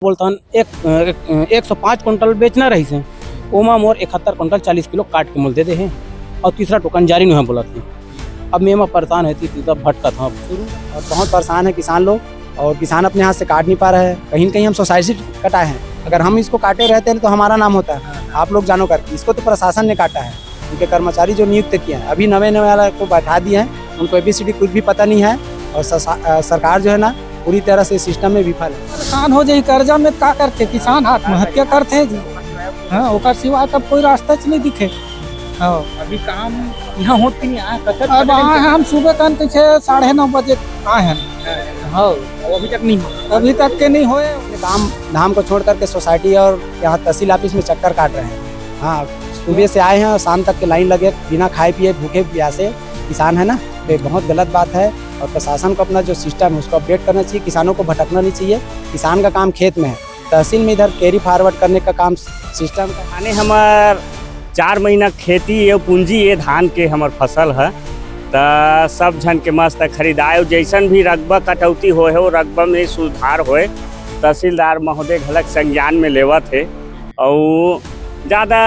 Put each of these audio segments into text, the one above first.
बोलथन 105 quintal बेचना रही से ओमा मोर 71 क्विंटल 40 किलो काट के मोल दे हैं और तीसरा टोकन जारी नहीं बोला थे। अब मैं परेशान है तब भटका था और बहुत परेशान है किसान लोग और किसान अपने हाथ से काट नहीं पा रहे हैं। कहीं न कहीं हम सोसाइटी कटा है, अगर हम इसको काटे रहते हैं तो हमारा नाम होता है। आप लोग जानो करके इसको तो प्रशासन ने काटा है, उनके कर्मचारी जो नियुक्त किए हैं अभी नवे वाला को बैठा दिए हैं, उनको ABCD कुछ भी पता नहीं है और सरकार जो है ना पूरी तरह से सिस्टम में विफल है। किसान हो जाए कर्जा में का करते किसान आत्महत्या करते हैं जी। हाँ ओकर सिवा तब कोई रास्ता नहीं दिखे। हाँ अभी काम यहाँ होती नहीं है। अब आए हैं हम सुबह तन के 9:30 बजे आए हैं। हाँ अभी तक नहीं अभी तक के नहीं हुए। धाम को छोड़ करके सोसाइटी और यहाँ तहसील ऑफिस में चक्कर काट रहे हैं। हाँ सुबह से आए हैं और शाम तक के लाइन लगे बिना खाए पिए भूखे प्यासे किसान है ना, ये बहुत गलत बात है और प्रशासन को अपना जो सिस्टम है उसको अपडेट करना चाहिए। किसानों को भटकना नहीं चाहिए। किसान का काम खेत में है, तहसील में इधर कैरी फॉरवर्ड करने का काम सिस्टम का। माने हमार 4 महीना खेती ये पूंजी ये धान के हमार फसल है तो सब जन के मस्त खरीदाए जैसन भी रकबा कटौती होए हो रकबा में सुधार होए तहसीलदार महोदय घलक संज्ञान में लेवत है और ज़्यादा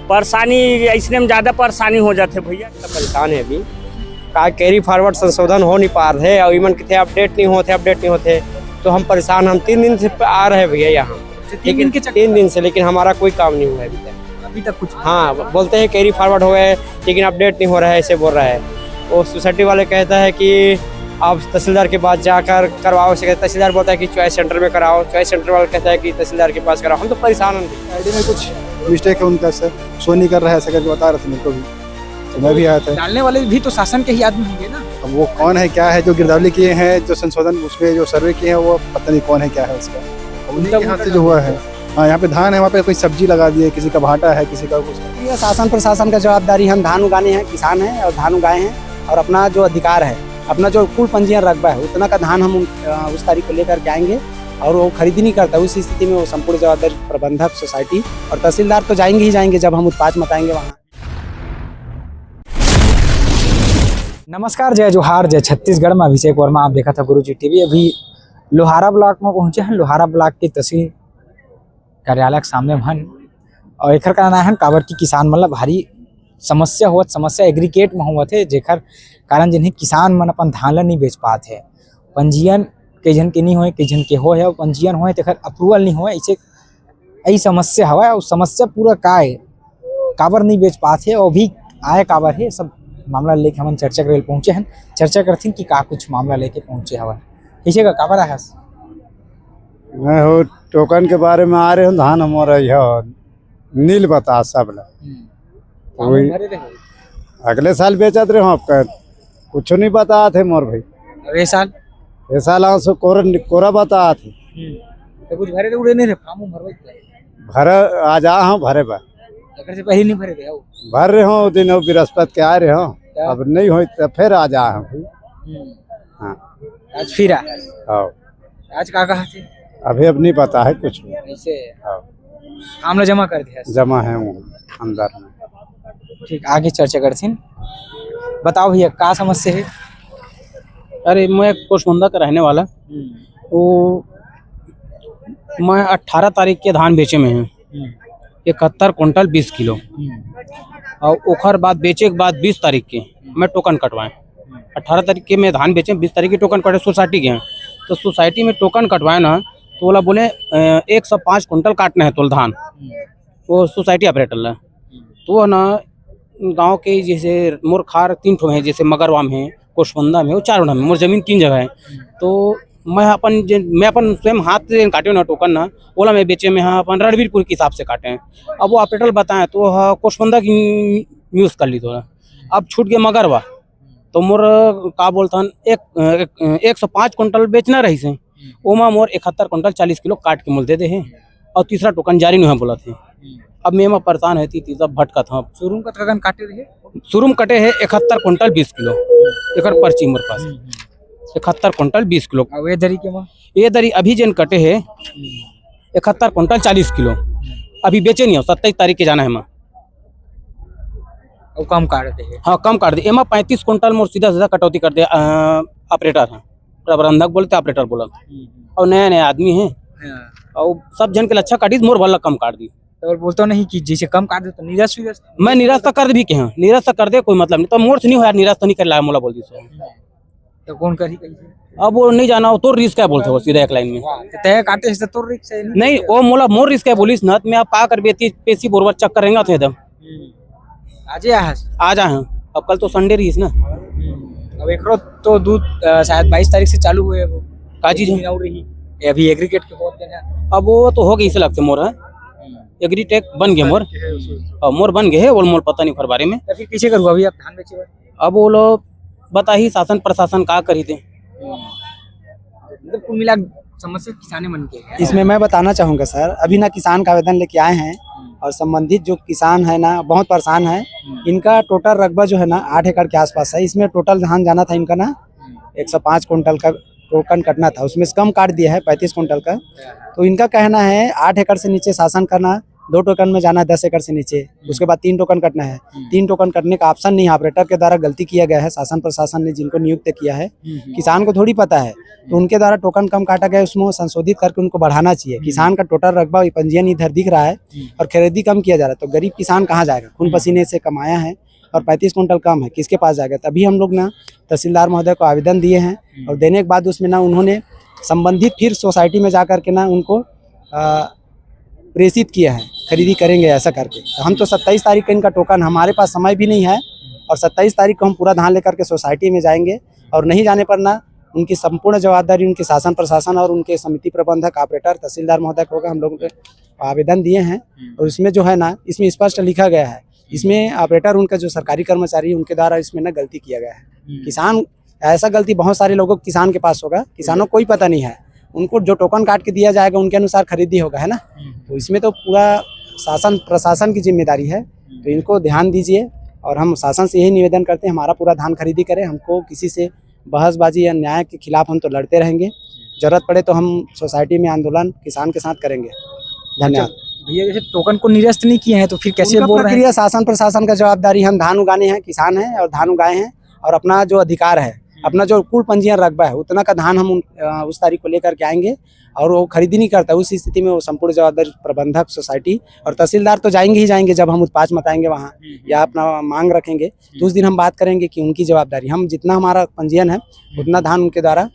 परेशानी ऐसने में ज़्यादा परेशानी हो जाते भैया। परेशान है अभी का कैरी फॉरवर्ड संशोधन हो नहीं पा रहे और इवन कितने अपडेट नहीं होते तो हम परेशान। हम 3 दिन से आ रहे हैं भैया यहाँ, लेकिन 3 दिन से लेकिन हमारा कोई काम नहीं हुआ है अभी तक कुछ। हाँ बोलते हैं कैरी फॉरवर्ड हो गए लेकिन अपडेट नहीं हो रहा है, ऐसे बोल रहा है। वो सोसाइटी वाले कहता है कि आप तहसीलदार के पास जाकर करवाओ, तहसीलदार बोलता है कि चॉइस सेंटर में कराओ, चॉइस सेंटर वाला कहता है कि तहसीलदार के पास कराओ। हम तो परेशान हैं। आईडी में कुछ मिस्टेक है उनका सर, शो नहीं कर रहा है ऐसा करके बता रहे थे मेरे को भी, तो मैं भी आया था। डालने वाले भी तो शासन के ही आदमी होंगे ना। अब वो कौन है क्या है जो गिरदावरी किए हैं, जो संशोधन उसमें जो सर्वे किए हैं वो पता नहीं कौन है क्या है उसका, उन्हीं के हाथ से जो हुआ है। हाँ यहाँ पे धान है, वहाँ पे कोई सब्जी लगा दी है, किसी का भाटा है, किसी का कुछ। ये शासन प्रशासन का जवाबदारी। हम धान उगाने हैं, किसान हैं और धान उगाए हैं और अपना जो अधिकार है, अपना जो कुल पंजीयन रकबा है उतना का धान हम उस तारीख को लेकर जाएंगे और वो खरीदी नहीं करता। उस स्थिति में वो संपूर्ण जवाबदारी प्रबंधक सोसाइटी और तहसीलदार तो जाएंगे ही जाएंगे जब हम उत्पाद मताएंगे वहाँ। नमस्कार, जय जोहार, जय छत्तीसगढ़ में अभिषेक वर्मा। आप देखा था गुरुजी टीवी। अभी लोहारा ब्लॉक में पहुंचे हैं। लोहारा ब्लॉक के तहसील कार्यालय के सामने हन और एकर का नाम है काबर की किसान मतलब भारी समस्या होत, समस्या एग्रीकेट में हुआ थे जेकर कारण जिन्हें किसान मन अपन धान ला नहीं बेच पाते है। पंजीयन कई जन के नहीं होए, कई जन के हो है, पंजीयन होए तेकर अप्रूवल नहीं होए, ऐसे यही समस्या हवा। और समस्या पूरा का है काबर नहीं बेच पाते और भी आए काबर है, सब मामला लेके हम चर्चा करे पहुंचे हैं। चर्चा करथिन कि का कुछ मामला लेके पहुंचे हवा ऐसे का काबर है। मैं हो टोकन के बारे में आ रहे हूँ, धान हमारा यह नील बता सब वही अगले साल बेचत रहे हो आपका कुछ नहीं बता थे मोर भाई। ये साल सो कोरा बता थे तो कुछ भरे उड़े नहीं रे फार्म भरवाई भर आ जा हाँ भरे बा से पहले नहीं भरे थे भर रहे हो दिन हो बृहस्पति के आ रहे हो, अब नहीं हो तो फिर आ जा भाई। हाँ आज फिर आज का कहा थे अभी अब नहीं पता है कुछ ऐसे मामला जमा कर दिया, जमा है वो अंदर में। ठीक, आगे चर्चा करथिन। बताओ भैया का समस्या है। अरे मैं कोसमुंदा का रहने वाला, वो मैं 18 तारीख के धान बेचे में है 71 क्विंटल 20 किलो और ओखर बाद बेचे के बाद 20 तारीख के मैं टोकन कटवाएं। 18 तारीख के मैं धान बेचे, 20 तारीख के टोकन कटे सोसाइटी के हैं। तो सोसाइटी में टोकन कटवाए ना तो बोला बोले 105 क्विंटल काटना है तोल धान, वो सोसाइटी ऑपरेटर ला। तो ना गांव के जैसे मोर खार 3 ठो है, जैसे मगरवाम है, कोसमुंदा में, वो 4 में मोर जमीन 3 जगह है। तो मैं अपन स्वयं हाथ से काटे ना टोकन ना बोला मैं बेचे में हाँ अपन रणवीरपुर के हिसाब से काटे हैं। अब वो ऑपरेटर बताएं तो हाँ कोसमुंदा की यूज़ कर ली थोड़ा, अब छूट गया मगरवा। तो मोर का बोलथन 105 क्विंटल बेचना रही से ओमा मोर 71 क्विंटल 40 किलो काट के मोल दे हैं और तीसरा टोकन जारी नहीं बोला थे। अब मैं परेशान है तब भटका था। शुरू का टोकन काटे रहे, शुरू में कटे है 71 क्विंटल 20 किलो एक पर्ची मोर पास 71 क्विंटल 20 किलो। ये दरी अभी जन कटे है 71 क्विंटल 40 किलो, अभी बेचे नहीं हो। 27 तारीख के जाना है मैं कम काट दे। हाँ कम काट दे। एमा 35 क्विंटल मोर सीधा सीधा कटौती कर दे। ऑपरेटर है, प्रबंधक बोलते ऑपरेटर बोला और नया नया आदमी है और सब जन के लच्छा काटी मोर भला कम काट दी। तो बोलते नहीं कि जैसे कम काट दे तो निराश हुई। मैं निराश कर भी के हैं, निराश कर दे कोई मतलब नहीं, तो मोर से नहीं हो यार, निराश तो नहीं कर ला मोला बोल दी सो। तो कौन करी कैसे अब वो नहीं जाना हो तो रिस्क है बोलते हो सीधा एक लाइन में। तय काटे से तो रिक्स है नहीं वो मोला मोर रिस्क है बोलिस न में आप का कर बेती पेशी बोरवर चक्कर रहेगा तो एकदम आज आ जा हैं। अब कल तो संडे रही ना। अब एक तो दूध शायद 22 तारीख से चालू हुए वो का चीज है? ये अभी एग्रीगेट के बहुत देना। अब वो तो हो गई इसे लगते मोर है एग्रीटेक बन गए मोर और मोर बन गए है वो मोल पता नहीं बारे में। तो फिर पीछे करूँ अभी आप धान बेचे। अब वो लोग बता ही शासन प्रशासन का करी थे। मतलब कुल मिला समस्या किसाने मन के है। इसमें मैं बताना चाहूँगा सर, अभी ना किसान का आवेदन लेके आए हैं और संबंधित जो किसान है ना बहुत परेशान है। इनका टोटल रकबा जो है ना 8 एकड़ के आसपास है। इसमें टोटल धान जाना था इनका ना 105 कुंटल का टोकन कटना था, उसमें से कम काट दिया है 35 कुंटल का। तो इनका कहना है 8 एकड़ से नीचे शासन करना, 2 टोकन में जाना है 10 एकड़ से नीचे, उसके बाद 3 टोकन कटना है। 3 टोकन कटने का ऑप्शन नहीं है, ऑपरेटर के द्वारा गलती किया गया है। शासन प्रशासन ने जिनको नियुक्त किया है किसान को थोड़ी पता है, तो उनके द्वारा टोकन कम काटा गया, उसमें संशोधित करके उनको बढ़ाना चाहिए। किसान का टोटल रकबा पंजीयन इधर दिख रहा है और खरीदी कम किया जा रहा है, तो गरीब किसान कहाँ जाएगा? खून पसीने से कमाया है और 35 कुंटल कम है, किसके पास जाएगा? तभी हम लोग ना तहसीलदार महोदय को आवेदन दिए हैं और देने के बाद उसमें ना उन्होंने संबंधित फिर सोसाइटी में जा करके ना उनको प्रेषित किया है, खरीदी करेंगे ऐसा करके। तो हम तो 27 तारीख का इनका टोकन, हमारे पास समय भी नहीं है और 27 तारीख को हम पूरा धान लेकर के सोसाइटी में जाएंगे और नहीं जाने पर ना उनकी संपूर्ण जवाबदारी उनके शासन प्रशासन और उनके समिति प्रबंधक ऑपरेटर तहसीलदार महोदय को होगा। हम लोगों ने आवेदन दिए हैं और इसमें जो है ना इसमें स्पष्ट लिखा गया है, इसमें ऑपरेटर उनका जो सरकारी कर्मचारी है उनके द्वारा इसमें ना गलती किया गया है। किसान ऐसा गलती बहुत सारे लोगों किसान के पास होगा, किसानों को कोई पता नहीं है, उनको जो टोकन काट के दिया जाएगा उनके अनुसार खरीदी होगा, है ना। तो इसमें तो पूरा शासन प्रशासन की जिम्मेदारी है, तो इनको ध्यान दीजिए और हम शासन से यही निवेदन करते हैं हमारा पूरा धान खरीदी करें। हमको किसी से बहसबाजी या न्याय के खिलाफ हम तो लड़ते रहेंगे, जरूरत पड़े तो हम सोसाइटी में आंदोलन किसान के साथ करेंगे। धन्यवाद। भैया जैसे टोकन को निरस्त नहीं किए हैं तो फिर कैसे बोल रहे हैं? प्रक्रिया शासन प्रशासन का जवाबदारी, हम धान उगाने हैं, किसान हैं और धान उगाए हैं और अपना जो अधिकार है, अपना जो कुल पंजीयन रकबा है उतना का धान हम उस तारीख को लेकर के आएंगे और वो खरीदी नहीं करता, उस स्थिति में वो संपूर्ण जवाबदारी प्रबंधक सोसाइटी और तहसीलदार तो जाएंगे ही जाएंगे जब हम उत्पाद मताएंगे वहाँ या अपना मांग रखेंगे, तो उस दिन हम बात करेंगे कि उनकी जवाबदारी, हम जितना हमारा पंजीयन है उतना धान उनके द्वारा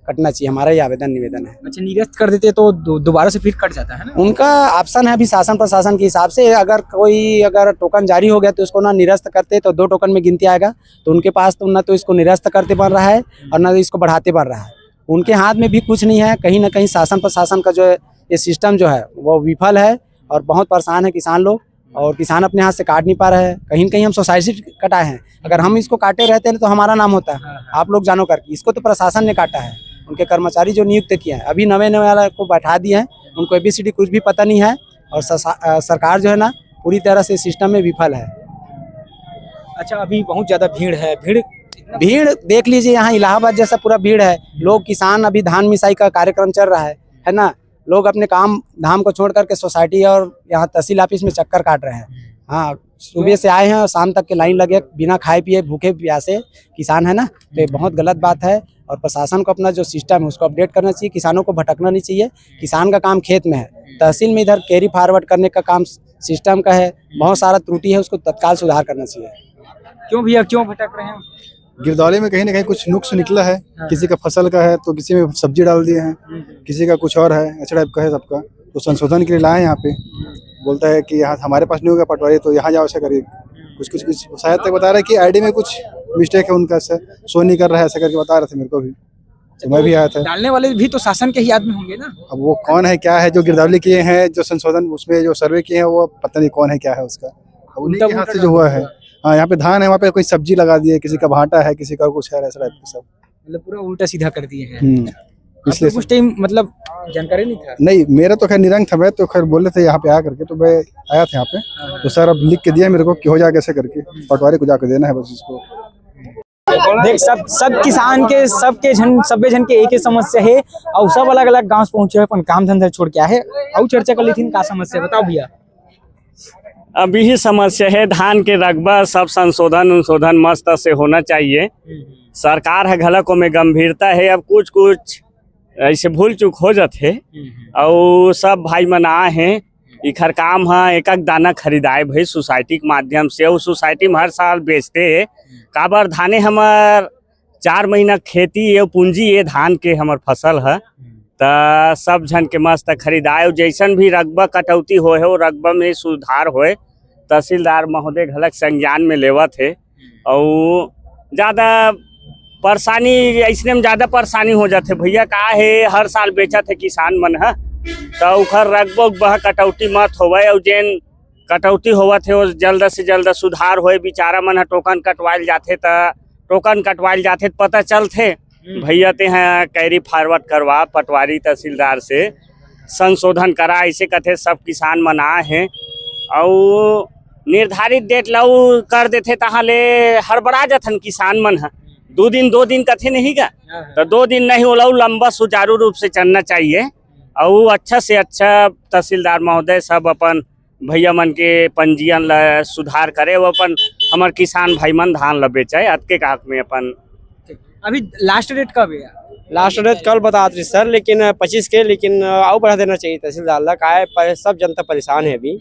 कटना चाहिए, हमारा ये आवेदन निवेदन है। अच्छा निरस्त कर देते तो दोबारा से फिर कट जाता है ना? उनका ऑप्शन है अभी शासन प्रशासन के हिसाब से, अगर टोकन जारी हो गया तो उसको ना निरस्त करते तो 2 टोकन में गिनती आएगा, तो उनके पास तो ना तो इसको निरस्त करते बन रहा है और ना इसको बढ़ाते बन रहा है, उनके हाथ में भी कुछ नहीं है। कहीं ना कहीं शासन प्रशासन का जो ये सिस्टम जो है वो विफल है और बहुत परेशान है किसान लोग और किसान अपने हाथ से काट नहीं पा रहे हैं। कहीं कहीं हम सोसाइटी कटाए हैं, अगर हम इसको काटे रहते हैं तो हमारा नाम होता है, आप लोग जानो करके, इसको तो प्रशासन ने काटा है, उनके कर्मचारी जो नियुक्त किए हैं, अभी नवे वाला को बैठा दिए हैं, उनको ABCD कुछ भी पता नहीं है और सरकार जो है ना पूरी तरह से सिस्टम में विफल है। अच्छा अभी बहुत ज्यादा भीड़ है, भीड़ देख लीजिए, यहाँ इलाहाबाद जैसा पूरा भीड़ है। लोग किसान अभी धान मिसाई का कार्यक्रम चल रहा है ना, लोग अपने काम धाम को छोड़ करके सोसाइटी और यहाँ तहसील ऑफिस में चक्कर काट रहे हैं। हाँ सुबह से आए हैं और शाम तक के लाइन लगे बिना खाए पिए भूखे प्यासे किसान है ना, तो ये बहुत गलत बात है और प्रशासन को अपना जो सिस्टम है उसको अपडेट करना चाहिए, किसानों को भटकना नहीं चाहिए। किसान का काम खेत में है, तहसील में इधर कैरी फॉरवर्ड करने का काम सिस्टम का है, बहुत सारा त्रुटि है, उसको तत्काल सुधार करना चाहिए। क्यों भैया क्यों भटक रहे हैं? गिरदौली में कहीं ना कहीं कुछ नुक्स निकला है, किसी का फसल का है तो किसी में सब्जी डाल दिए हैं, किसी का कुछ और है, ऐसा टाइप का है सबका, तो संशोधन के लिए लाए यहाँ पे। बोलता है कि यहाँ हमारे पास नहीं होगा पटवारी तो यहाँ जाओ ऐसा करिए, कुछ शायद तक बता रहा है कि आईडी में कुछ मिस्टेक है उनका, शो नहीं कर रहा है ऐसा करके बता रहे थे मेरे को भी, तो मैं भी आया था। डालने वाले भी तो शासन के ही आदमी होंगे ना? अब वो कौन है क्या है जो गिरदौली किए हैं, जो संशोधन उसमें जो सर्वे किए हैं वो पता नहीं कौन है क्या है उसका, उनके हाथ से जो हुआ है। हाँ यहाँ पे धान है, वहाँ पे कोई सब्जी लगा दी है, किसी का भाटा है, किसी का कुछ है, ऐसा टाइप का सब, मतलब पूरा उल्टा सीधा कर दिए हैं। इसलिए कुछ टाइम मतलब जानकारी नहीं था? नहीं मेरा तो खैर निरंक था, मैं तो खैर बोले थे यहाँ पे आ करके, तो मैं आया था यहाँ पे, तो सर अब लिख के दिया मेरे को कि हो जाएगा ऐसे करके, पटवारी को जाकर देना है बस इसको। देख सब किसान के सबे जन के एक ही समस्या है और सब अलग अलग गांव से पहुंचे अपन काम धंधा छोड़ के आए और चर्चा कर ली थी, का समस्या बताओ भैया। अभी ही समस्या है धान के रकबा सब संशोधन मस्त से होना चाहिए। सरकार है घलकों में गंभीरता है, अब कुछ ऐसे भूल चूक हो जाते और सब भाई मन आए हैं इखर काम है एक एक दाना खरीदाए भाई सोसाइटी के माध्यम से। और सोसाइटी में हर साल बेचते है काबर धाने हमार 4 महीना खेती ये पूंजी ये धान के हमार फसल है तो सब जन के मस्त खरीदाए। जैसन भी रकबा कटौती हो है वो रकबा में सुधार होए तहसीलदार महोदय घलक संज्ञान में लेवत है। और ज़्यादा परेशानी ऐसने में ज़्यादा परेशानी हो जाते भैया का है हर साल बेचत है किसान मन है तो उखर रकबा बह कटौती मत होवे और जेन कटौती होवत है वो जल्द से जल्द सुधार होए। बेचारा मन है टोकन कटवाइल जाते तो टोकन कटवाइल जाते तो पता चलते भैया ते हैं कैरी फॉरवर्ड करवा पटवारी तहसीलदार से संशोधन करा ऐसे कथे सब किसान मना है। और निर्धारित डेट लाऊ कर देते तहाँ ले हड़बड़ा जाथन किसान मन है 2 दिन कथे नहीं का तो 2 दिन नहीं हो लंबा सुचारू रूप से चलना चाहिए। और अच्छा से अच्छा तहसीलदार महोदय सब अपन भैया मन के पंजीयन ला सुधार करे वो अपन हमार किसान भाई मन धान ला बेचे अतके का हक में अपन। अभी लास्ट डेट कब है? लास्ट डेट कल बता रही सर लेकिन 25 के लेकिन और बढ़ा देना चाहिए तहसीलदार ला का सब जनता परेशान है अभी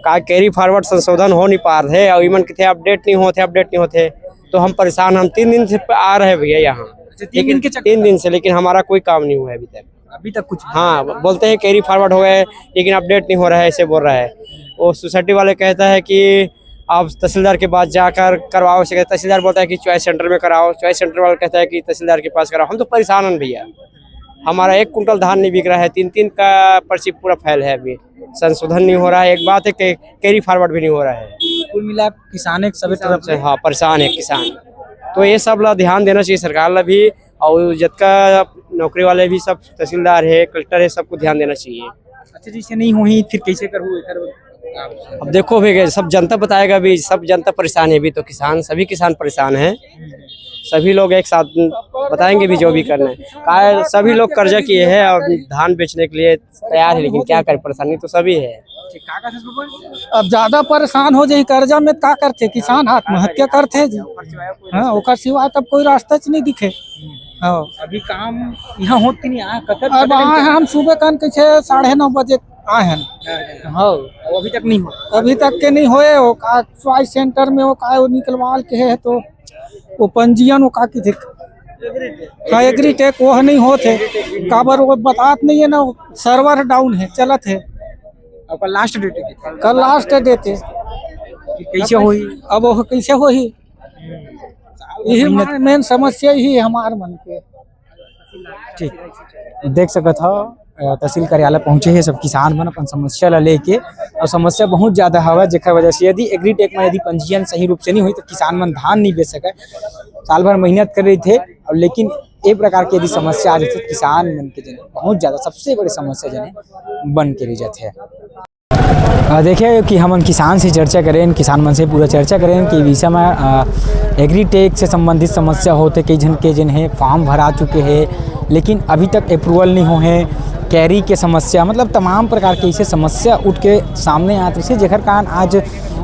का कैरी फॉरवर्ड संशोधन हो नहीं पा रहे और इवन कितने अपडेट नहीं होते तो हम परेशान। हम 3 दिन से आ रहे हैं भैया यहाँ 3 दिन से लेकिन हमारा कोई काम नहीं हुआ है अभी तक कुछ। हाँ बोलते हैं कैरी फॉरवर्ड हो गए लेकिन अपडेट नहीं हो रहा है ऐसे बोल रहा है। वो सोसाइटी वाले कहता है कि आप तहसीलदार के पास जाकर करवाओ से तहसीलदार बोलता है कि चॉइस सेंटर में कराओ चॉइस सेंटर वाला कहता है कि तहसीलदार के पास कराओ। हम तो परेशान हैं भैया हमारा 1 कुंटल धान नहीं बिक रहा है 3 का पर्ची पूरा फैल है अभी संशोधन नहीं हो रहा है। एक बात है कि कैरी फॉरवर्ड भी नहीं हो रहा है कुल मिला किसान सभी तरफ से हाँ परेशान है किसान। तो ये सब ला ध्यान देना चाहिए सरकार ला भी और जितना नौकरी वाले भी सब तहसीलदार है कलेक्टर है सबको ध्यान देना चाहिए। अच्छा जी से नहीं हुई फिर कैसे करूँ? अब देखो भी सब जनता बताएगा भी सब जनता परेशान है अभी तो किसान सभी किसान परेशान हैं सभी लोग एक साथ बताएंगे भी जो भी करना है। सभी लोग कर्जा किए हैं और धान बेचने के लिए तैयार है लेकिन क्या करें परेशानी तो सभी है। अब ज्यादा परेशान हो जाए कर्जा में का करते किसान आत्महत्या करते जी। हाँ ओकर सिवाय तब कोई रास्ता नहीं दिखे। हाँ अभी काम यहाँ होती नहीं अब आए हम सुबह कान के 9:30 बजे आए हैं। हाँ अभी तक नहीं हुआ अभी तक के नहीं होए हो का चॉइस सेंटर में वो का निकलवाल के है तो वो पंजीयन वो का की थे का एग्रीटेक वो नहीं होते काबर वो बात नहीं है ना सर्वर डाउन है चलत है। अब लास्ट डेट है कल लास्ट डेट है कैसे हुई? अब वो कैसे होही यही मेन समस्या ही हमार मन के। ठीक देख सकत हो तहसील कार्यालय पहुंचे हैं सब किसान मन अपन समस्या ला लेके और समस्या बहुत ज्यादा हवा जेकर वजह से यदि एग्रीटेक में यदि पंजीयन सही रूप से नहीं हुई तो किसान मन धान नहीं बेच सके। साल भर मेहनत कर रहे थे और लेकिन एक प्रकार की यदि समस्या आ रही थी किसान मन के जन बहुत ज्यादा सबसे बड़ी समस्या जन बन के रह जाते हैं। देखिए कि हम किसान से चर्चा करें किसान मन से पूरा चर्चा करें कि विषय में एग्रीटेक से संबंधित समस्या होते कई जन के जन है फॉर्म भरा चुके हैं लेकिन अभी तक अप्रूवल नहीं हो है कैरी के समस्या मतलब तमाम प्रकार की ऐसे समस्या उठ के सामने आती है जेकर कारण आज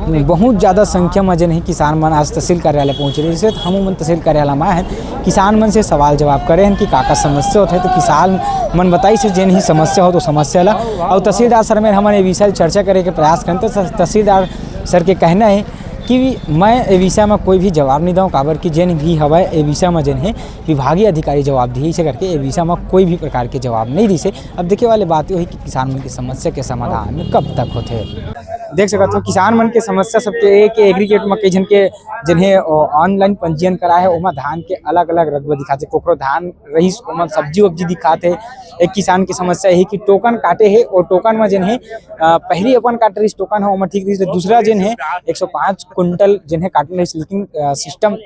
बहुत ज़्यादा संख्या में जन है किसान मन आज तहसील कार्यालय पहुँचे रहे। जैसे हम मन तहसील कार्यालय में आए हैं किसान मन से सवाल जवाब करे हैं कि का समस्या होता है तो किसान मन बताई से जेन ही समस्या हो तो समस्या ला और तहसीलदार सर में हमारे विषय चर्चा करे के प्रयास करें तो तहसीलदार सर के कहना है कि मैं ए विषय में कोई भी जवाब नहीं दूँ काबर की जेन भी हवा ए विषय में जन है विभागीय अधिकारी जवाब दिए से करके ए विषय में कोई भी प्रकार के जवाब नहीं दी से। अब देखिए वाली बात ये है कि किसान मन की समस्या के समाधान कब तक होते देख सकते हो किसान मन के समस्या सबके एक एग्रीगेट में कई जन के जिन्हें ऑनलाइन पंजीयन करा है ओमा धान के अलग अलग रकबा दिखाते कोकरो धान रहीस ओमा सब्जी वब्जी दिखाते। एक किसान की समस्या है कि टोकन काटे है और टोकन में जिन्हें पहली अपन काट रही टोकन है ओमा ठीक रही दूसरा जिन है 105 कुंटल जिन्हें काटने रही लेकिन सिस्टम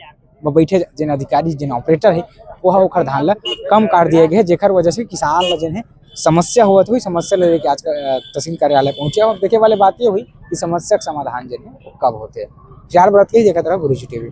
में बैठे जिन अधिकारी जिन ऑपरेटर है वह ओखर धान ला कम काट दिए गए जेकर वजह से किसान जिन है समस्या हुआ हुई समस्या लेके आज तहसील कार्यालय पहुंचे और देखे वाले बात ये हुई कि समस्या का समाधान जो है कब होते हैं। 4 बरत के देखा तरह गुरुजी टीवी।